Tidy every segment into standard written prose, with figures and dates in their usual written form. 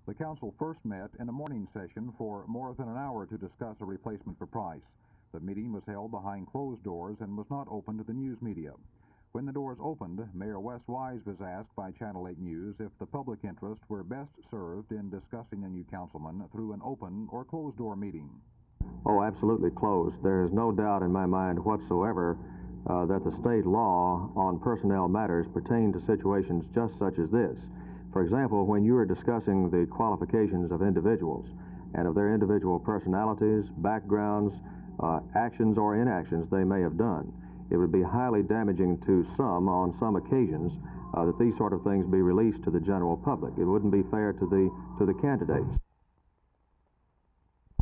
The council first met in a morning session for more than an hour to discuss a replacement for Price. The meeting was held behind closed doors and was not open to the news media. When the doors opened, Mayor Wes Wise was asked by Channel 8 News if the public interest were best served in discussing a new councilman through an open or closed-door meeting. Oh, absolutely closed. There is no doubt in my mind whatsoever that the state law on personnel matters pertain to situations just such as this. For example, when you are discussing the qualifications of individuals and of their individual personalities, backgrounds, actions or inactions they may have done, it would be highly damaging to some on some occasions that these sort of things be released to the general public. It wouldn't be fair to the candidates.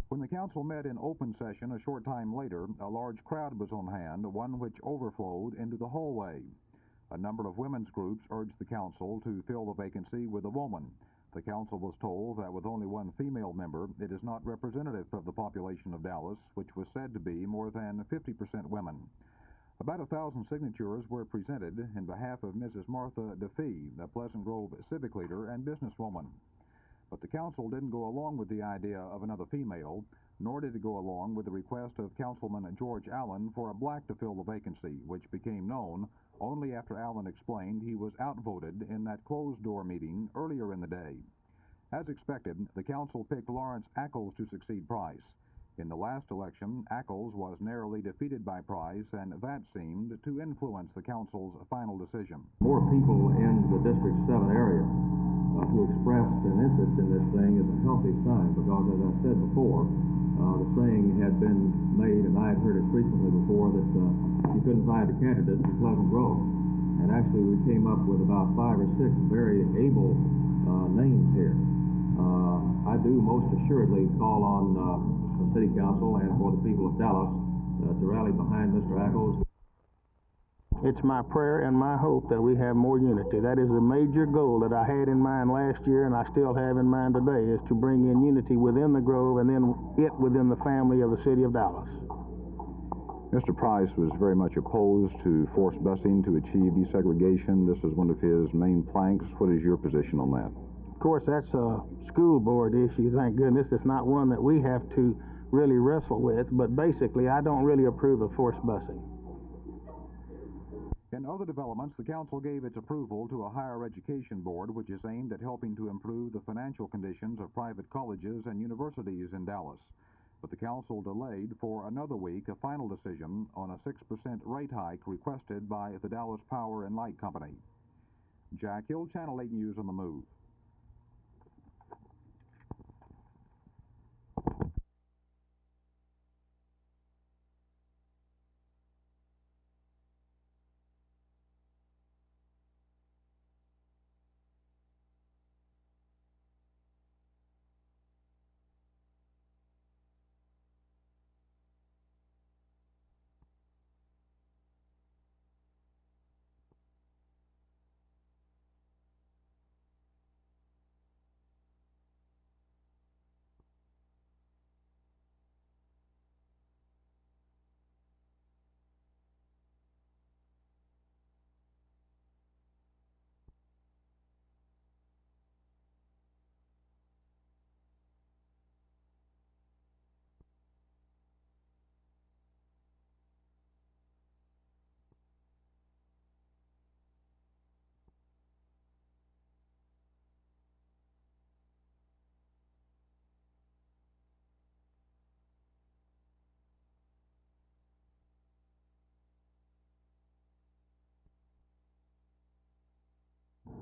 When the council met in open session a short time later, a large crowd was on hand, one which overflowed into the hallway. A number of women's groups urged the council to fill the vacancy with a woman. The council was told that with only one female member, it is not representative of the population of Dallas, which was said to be more than 50% women. About 1,000 signatures were presented in behalf of Mrs. Martha Diffee, a Pleasant Grove civic leader and businesswoman. But the council didn't go along with the idea of another female, nor did it go along with the request of Councilman George Allen for a black to fill the vacancy, which became known only after Allen explained he was outvoted in that closed-door meeting earlier in the day. As expected, the council picked Lawrence Ackels to succeed Price. In the last election, Ackels was narrowly defeated by Price, and that seemed to influence the council's final decision. More people in the District 7 area who expressed an interest in this thing is a healthy sign, because as I said before, the saying had been made, and I had heard it frequently before, that you couldn't find a candidate in Pleasant Grove. And actually we came up with about 5 or 6 very able names here. I do most assuredly call on the City Council and for the people of Dallas to rally behind Mr. Ackels. It's my prayer and my hope that we have more unity. That is a major goal that I had in mind last year, and I still have in mind today, is to bring in unity within the Grove and then within the family of the City of Dallas. Mr. Price was very much opposed to forced busing to achieve desegregation. This is one of his main planks. What is your position on that? Of course, that's a school board issue, thank goodness. It's not one that we have to really wrestle with, but basically I don't really approve of forced busing. In other developments, the council gave its approval to a higher education board which is aimed at helping to improve the financial conditions of private colleges and universities in Dallas. But the council delayed for another week a final decision on a 6% rate hike requested by the Dallas Power and Light Company. Jack Hill, Channel 8 News on the Move.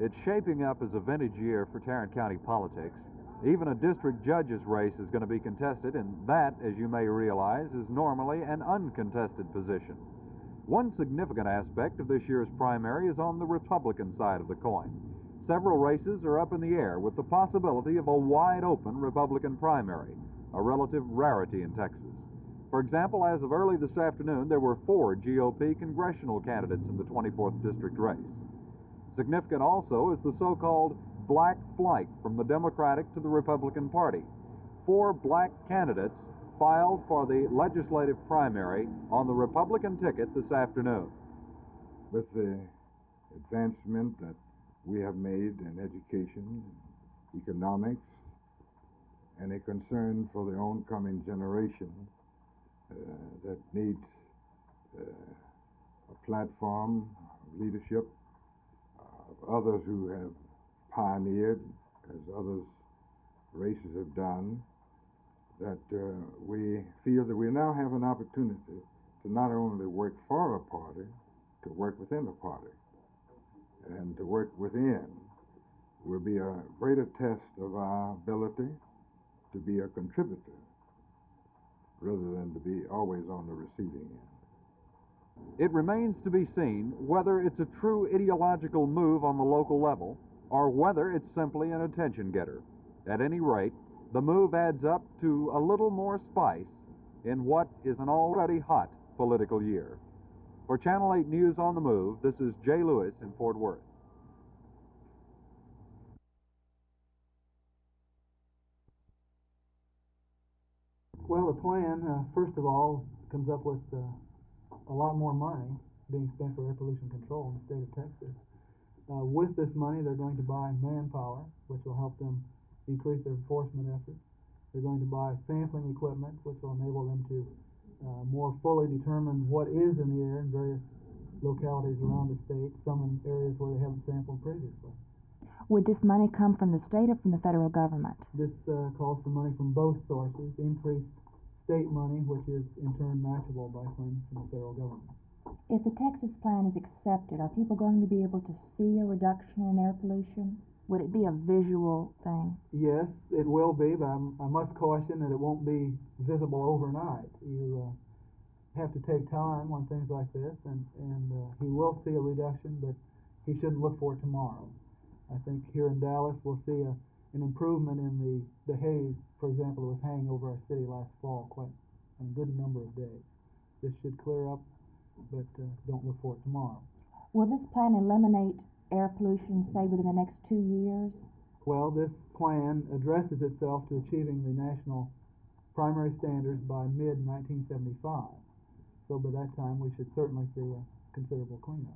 It's shaping up as a vintage year for Tarrant County politics. Even a district judge's race is going to be contested, and that, as you may realize, is normally an uncontested position. One significant aspect of this year's primary is on the Republican side of the coin. Several races are up in the air with the possibility of a wide-open Republican primary, a relative rarity in Texas. For example, as of early this afternoon, there were 4 GOP congressional candidates in the 24th District race. Significant also is the so-called black flight from the Democratic to the Republican Party. 4 black candidates filed for the legislative primary on the Republican ticket this afternoon. With the advancement that we have made in education, economics, and a concern for the oncoming generation that needs a platform of leadership of others who have pioneered, as others races have done, that we feel that we now have an opportunity to not only work for a party, to work within a party. And to work within will be a greater test of our ability to be a contributor rather than to be always on the receiving end. It remains to be seen whether it's a true ideological move on the local level or whether it's simply an attention getter. At any rate, the move adds up to a little more spice in what is an already hot political year. For Channel 8 News on the Move, this is Jay Lewis in Fort Worth. Well, the plan, first of all, comes up with a lot more money being spent for air pollution control in the state of Texas. With this money, they're going to buy manpower, which will help them increase their enforcement efforts. They're going to buy sampling equipment, which will enable them to more fully determine what is in the air in various localities around the state, some in areas where they haven't sampled previously. Would this money come from the state or from the federal government? This calls for money from both sources, increased state money, which is in turn matchable by funds from the federal government. If the Texas plan is accepted, are people going to be able to see a reduction in air pollution? Would it be a visual thing? Yes, it will be, but I must caution that it won't be visible overnight. You have to take time on things like this, and he will see a reduction, but he shouldn't look for it tomorrow. I think here in Dallas we'll see an improvement in the haze, for example, that was hanging over our city last fall quite a good number of days. This should clear up, but don't look for it tomorrow. Will this plan eliminate air pollution, say, within the next 2 years? Well, this plan addresses itself to achieving the national primary standards by mid-1975. So by that time, we should certainly see a considerable cleanup.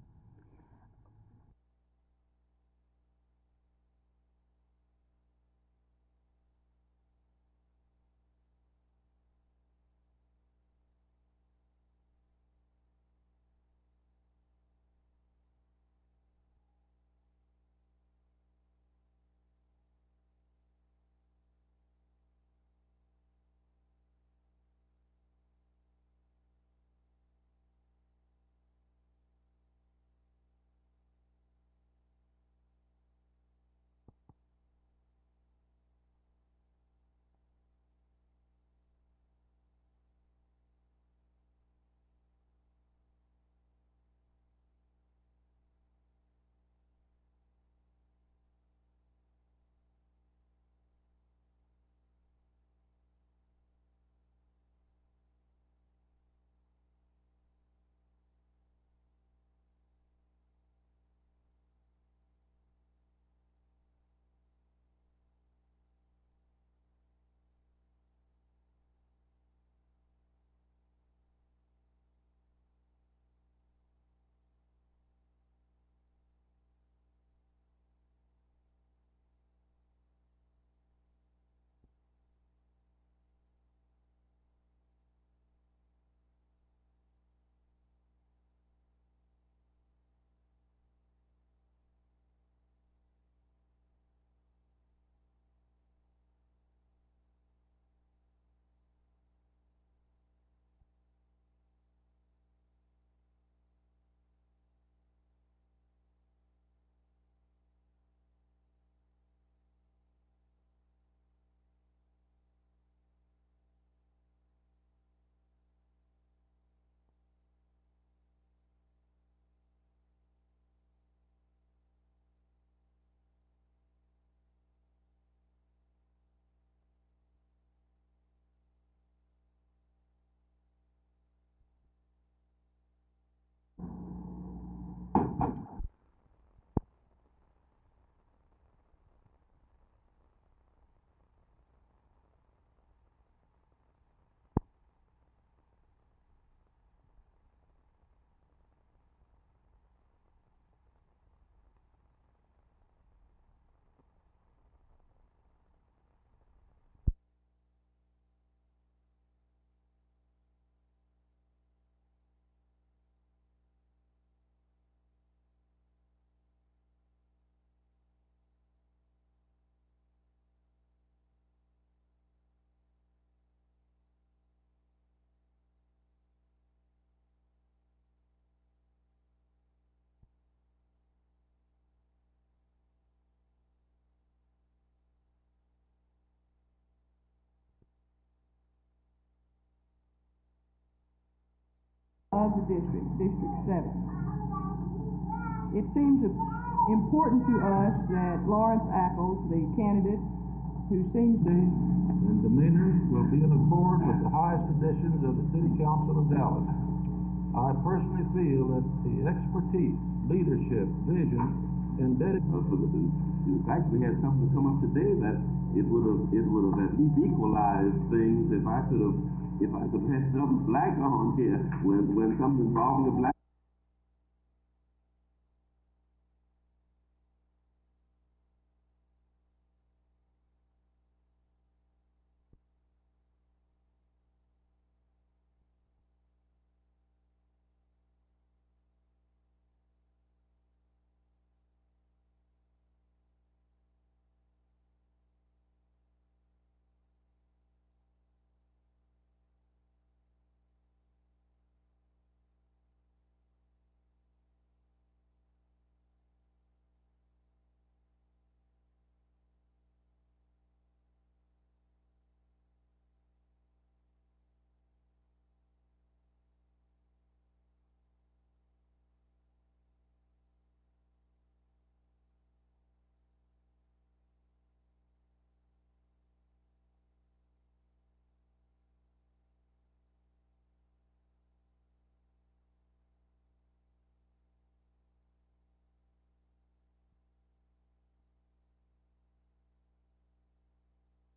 of the district, District 7. It seems important to us that Lawrence Ackels, the candidate who seems to and demeanor will be in accord with the highest traditions of the City Council of Dallas. I personally feel that the expertise, leadership, vision, and dedication. In fact, we had something come up today that it would have at least equalized things if I could have had some black on here when something involving a black.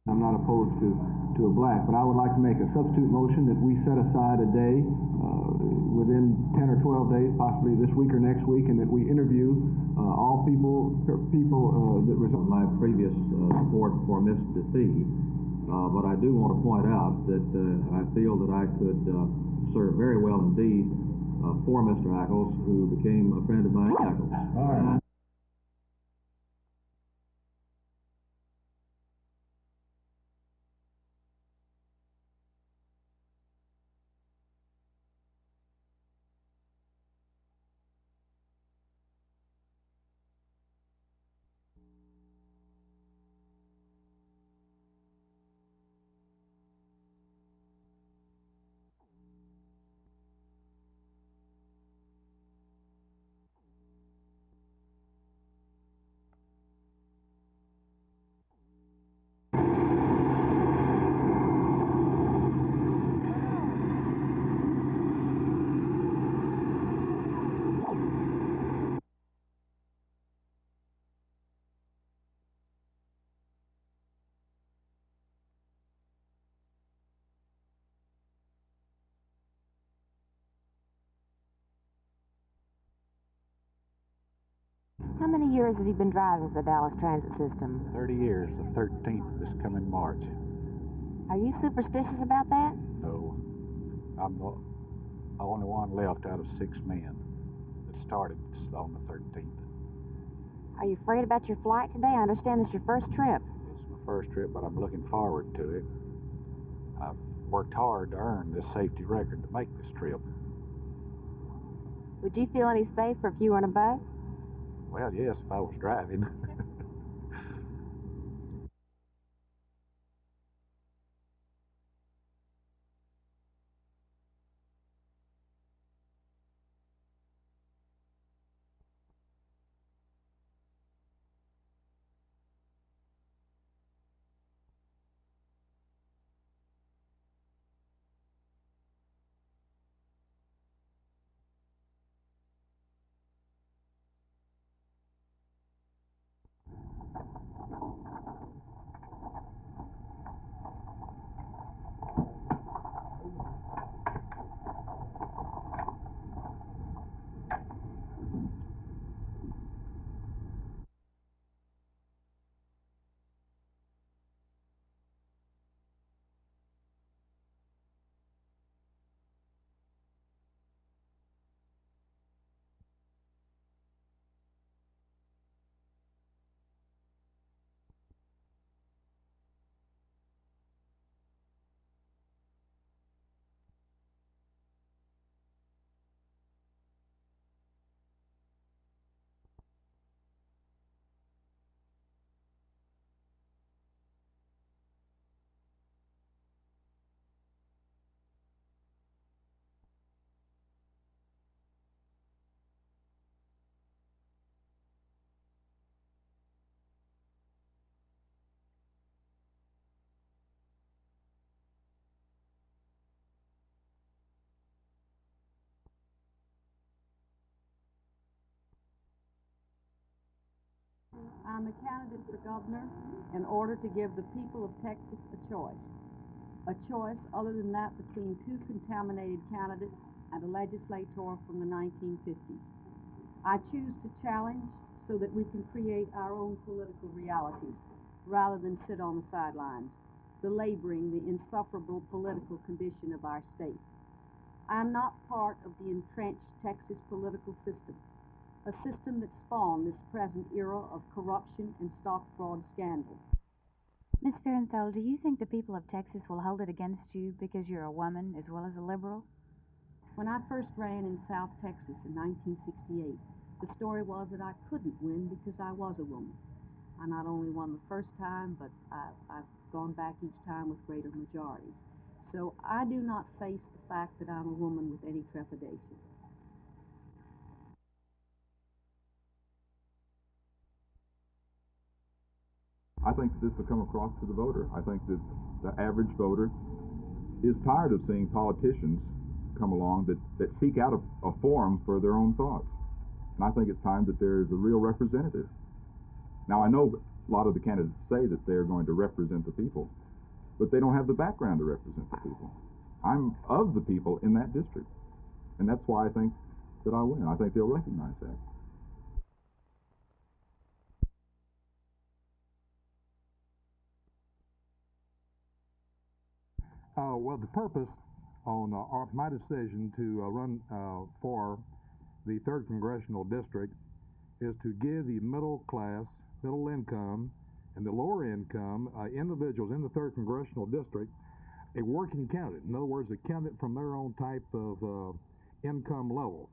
I'm not opposed to a black, but I would like to make a substitute motion that we set aside a day within 10 or 12 days, possibly this week or next week, and that we interview all people that result. My previous support for Ms. Diffee, but I do want to point out that I feel that I could serve very well indeed for Mr. Ackels, who became a friend of mine. Ackels. All right. How many years have you been driving for the Dallas Transit System? 30 years, the 13th this coming March. Are you superstitious about that? No, I'm the only one left out of 6 men that started on the 13th. Are you afraid about your flight today? I understand this is your first trip. It's my first trip, but I'm looking forward to it. I've worked hard to earn this safety record to make this trip. Would you feel any safer if you were on a bus? Well, yes, if I was driving. I'm a candidate for governor in order to give the people of Texas a choice other than that between two contaminated candidates and a legislator from the 1950s. I choose to challenge so that we can create our own political realities rather than sit on the sidelines, belaboring the insufferable political condition of our state. I am not part of the entrenched Texas political system, a system that spawned this present era of corruption and stock fraud scandal. Ms. Farenthold, do you think the people of Texas will hold it against you because you're a woman as well as a liberal? When I first ran in South Texas in 1968, the story was that I couldn't win because I was a woman. I not only won the first time, but I've gone back each time with greater majorities. So I do not face the fact that I'm a woman with any trepidation. I think this will come across to the voter. I think that the average voter is tired of seeing politicians come along that seek out a forum for their own thoughts. And I think it's time that there is a real representative. Now, I know a lot of the candidates say that they're going to represent the people, but they don't have the background to represent the people. I'm of the people in that district, and that's why I think that I win. I think they'll recognize that. Well, the purpose on my decision to run for the 3rd Congressional District is to give the middle class, middle income, and the lower income individuals in the 3rd Congressional District a working candidate. In other words, a candidate from their own type of income level.